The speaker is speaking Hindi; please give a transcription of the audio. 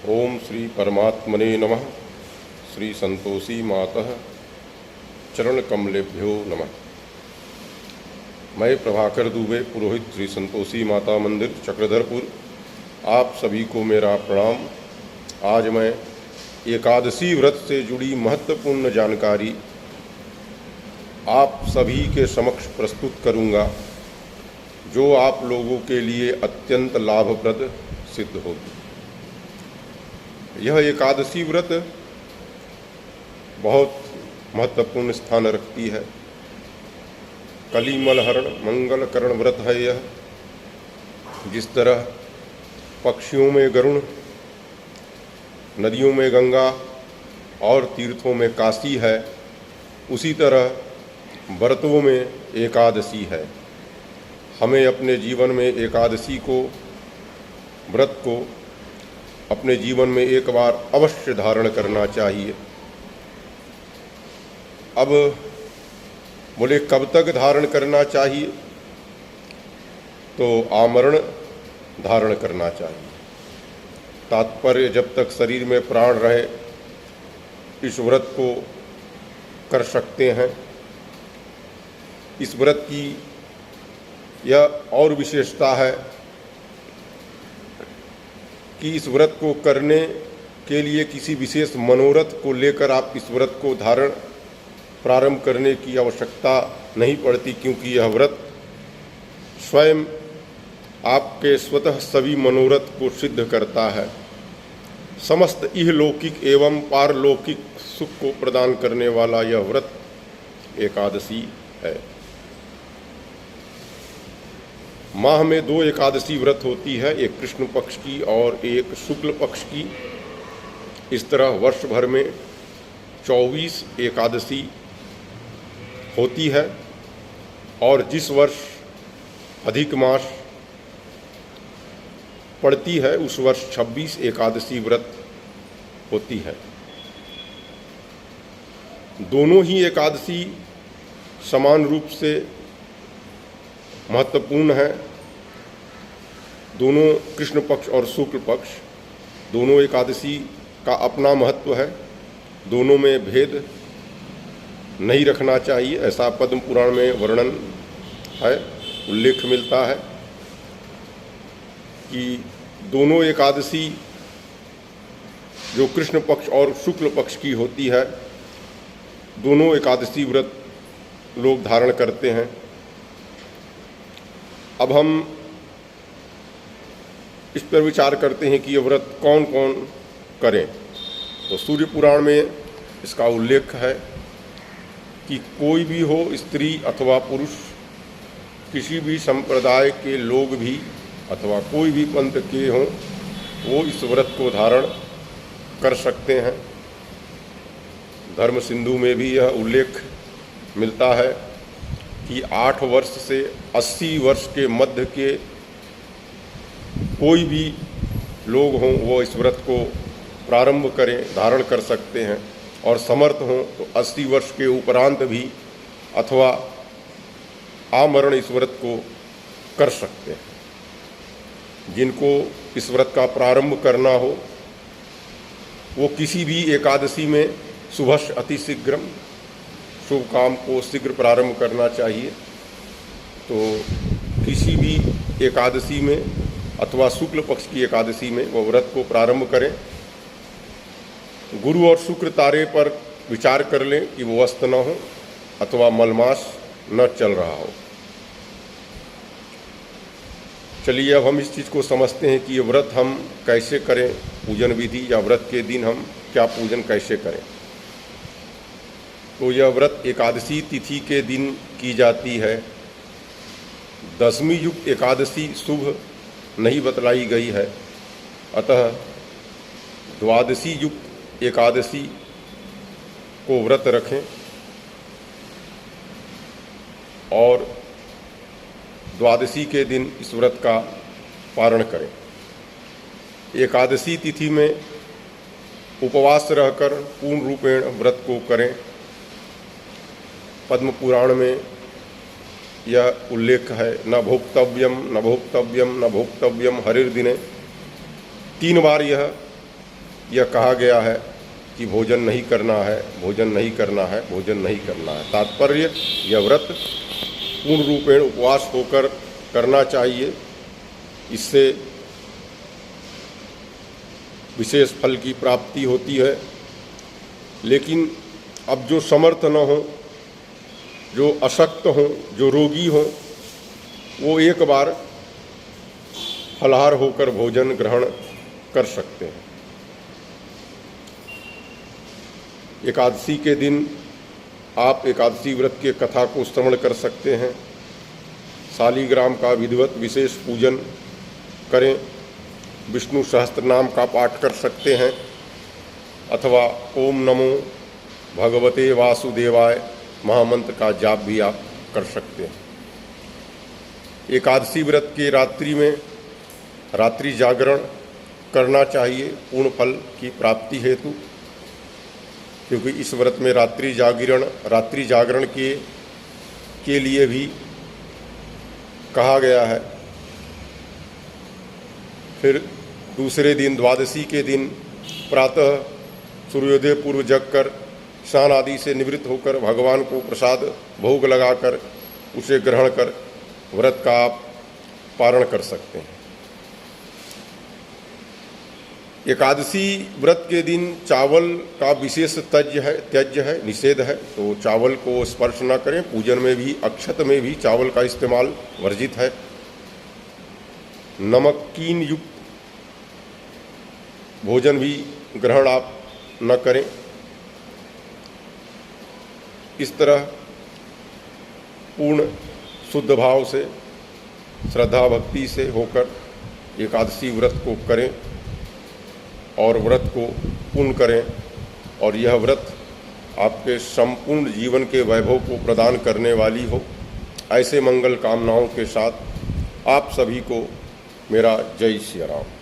ओम श्री परमात्मने नमः। श्री संतोषी मातः चरण कमलेभ्यो नमः। मैं प्रभाकर दुबे, पुरोहित श्री संतोषी माता मंदिर चक्रधरपुर, आप सभी को मेरा प्रणाम। आज मैं एकादशी व्रत से जुड़ी महत्वपूर्ण जानकारी आप सभी के समक्ष प्रस्तुत करूंगा, जो आप लोगों के लिए अत्यंत लाभप्रद सिद्ध होगी। यह एकादशी व्रत बहुत महत्वपूर्ण स्थान रखती है। कलिमलहरण मंगलकरण व्रत है यह। जिस तरह पक्षियों में गरुण, नदियों में गंगा और तीर्थों में काशी है, उसी तरह व्रतों में एकादशी है। हमें अपने जीवन में एकादशी को, व्रत को अपने जीवन में एक बार अवश्य धारण करना चाहिए। अब बोले कब तक धारण करना चाहिए, तो आमरण धारण करना चाहिए। तात्पर्य जब तक शरीर में प्राण रहे इस व्रत को कर सकते हैं। इस व्रत की यह और विशेषता है कि इस व्रत को करने के लिए किसी विशेष मनोरथ को लेकर आप इस व्रत को धारण प्रारंभ करने की आवश्यकता नहीं पड़ती, क्योंकि यह व्रत स्वयं आपके स्वतः सभी मनोरथ को सिद्ध करता है। समस्त इहलौकिक एवं पारलौकिक सुख को प्रदान करने वाला यह व्रत एकादशी है। माह में 2 एकादशी व्रत होती है, एक कृष्ण पक्ष की और एक शुक्ल पक्ष की। इस तरह वर्ष भर में 24 एकादशी होती है, और जिस वर्ष अधिक मास पड़ती है उस वर्ष 26 एकादशी व्रत होती है। दोनों ही एकादशी समान रूप से महत्वपूर्ण है। दोनों कृष्ण पक्ष और शुक्ल पक्ष, दोनों एकादशी का अपना महत्व है। दोनों में भेद नहीं रखना चाहिए, ऐसा पद्म पुराण में वर्णन है, उल्लेख मिलता है कि दोनों एकादशी जो कृष्ण पक्ष और शुक्ल पक्ष की होती है, दोनों एकादशी व्रत लोग धारण करते हैं। अब हम इस पर विचार करते हैं कि ये व्रत कौन कौन करें। तो सूर्य पुराण में इसका उल्लेख है कि कोई भी हो, स्त्री अथवा पुरुष, किसी भी संप्रदाय के लोग भी अथवा कोई भी पंथ के हों, वो इस व्रत को धारण कर सकते हैं। धर्म सिंधु में भी यह उल्लेख मिलता है कि 8 वर्ष से 80 वर्ष के मध्य के कोई भी लोग हों, वो इस व्रत को प्रारंभ करें, धारण कर सकते हैं। और समर्थ हों तो 80 वर्ष के उपरांत भी अथवा आमरण इस व्रत को कर सकते हैं। जिनको इस व्रत का प्रारंभ करना हो, वो किसी भी एकादशी में शुभश अतिशीघ्रम, शुभ काम को शीघ्र प्रारंभ करना चाहिए। तो किसी भी एकादशी में अथवा शुक्ल पक्ष की एकादशी में वो व्रत को प्रारंभ करें। गुरु और शुक्र तारे पर विचार कर लें कि वो अस्त न हो अथवा मलमास न चल रहा हो। चलिए अब हम इस चीज़ को समझते हैं कि ये व्रत हम कैसे करें, पूजन विधि या व्रत के दिन हम क्या पूजन कैसे करें। तो यह व्रत एकादशी तिथि के दिन की जाती है। दशमी युक्त एकादशी शुभ नहीं बतलाई गई है, अतः द्वादशी युक्त एकादशी को व्रत रखें और द्वादशी के दिन इस व्रत का पारण करें। एकादशी तिथि में उपवास रहकर पूर्ण रूपेण व्रत को करें। पद्म पुराण में यह उल्लेख है, न भोक्तव्यम न भोक्तव्यम न भोक्तव्यम हरिर्दिने। 3 बार यह यह कहा गया है कि भोजन नहीं करना है, भोजन नहीं करना है, भोजन नहीं करना है। तात्पर्य, यह व्रत पूर्ण रूपेण उपवास होकर करना चाहिए। इससे विशेष फल की प्राप्ति होती है। लेकिन अब जो समर्थ न हो, जो अशक्त हों, जो रोगी हों, वो एक बार फलाहार होकर भोजन ग्रहण कर सकते हैं। एकादशी के दिन आप एकादशी व्रत के कथा को श्रवण कर सकते हैं। शालिग्राम का विधिवत विशेष पूजन करें, विष्णु सहस्त्र नाम का पाठ कर सकते हैं, अथवा ओम नमो भगवते वासुदेवाय महामंत्र का जाप भी आप कर सकते हैं। एकादशी व्रत के रात्रि में रात्रि जागरण करना चाहिए पूर्ण फल की प्राप्ति हेतु, क्योंकि इस व्रत में रात्रि जागरण के लिए भी कहा गया है। फिर दूसरे दिन द्वादशी के दिन प्रातः सूर्योदय पूर्व जगकर स्नान आदि से निवृत्त होकर भगवान को प्रसाद भोग लगाकर उसे ग्रहण कर व्रत का आप पारण कर सकते हैं। एकादशी व्रत के दिन चावल का विशेष त्याज्य है, निषेध है। तो चावल को स्पर्श न करें। पूजन में भी, अक्षत में भी चावल का इस्तेमाल वर्जित है। नमकीन युक्त भोजन भी ग्रहण आप न करें। इस तरह पूर्ण शुद्ध भाव से, श्रद्धा भक्ति से होकर एकादशी व्रत को करें और व्रत को पूर्ण करें, और यह व्रत आपके संपूर्ण जीवन के वैभव को प्रदान करने वाली हो। ऐसे मंगल कामनाओं के साथ आप सभी को मेरा जय श्री राम।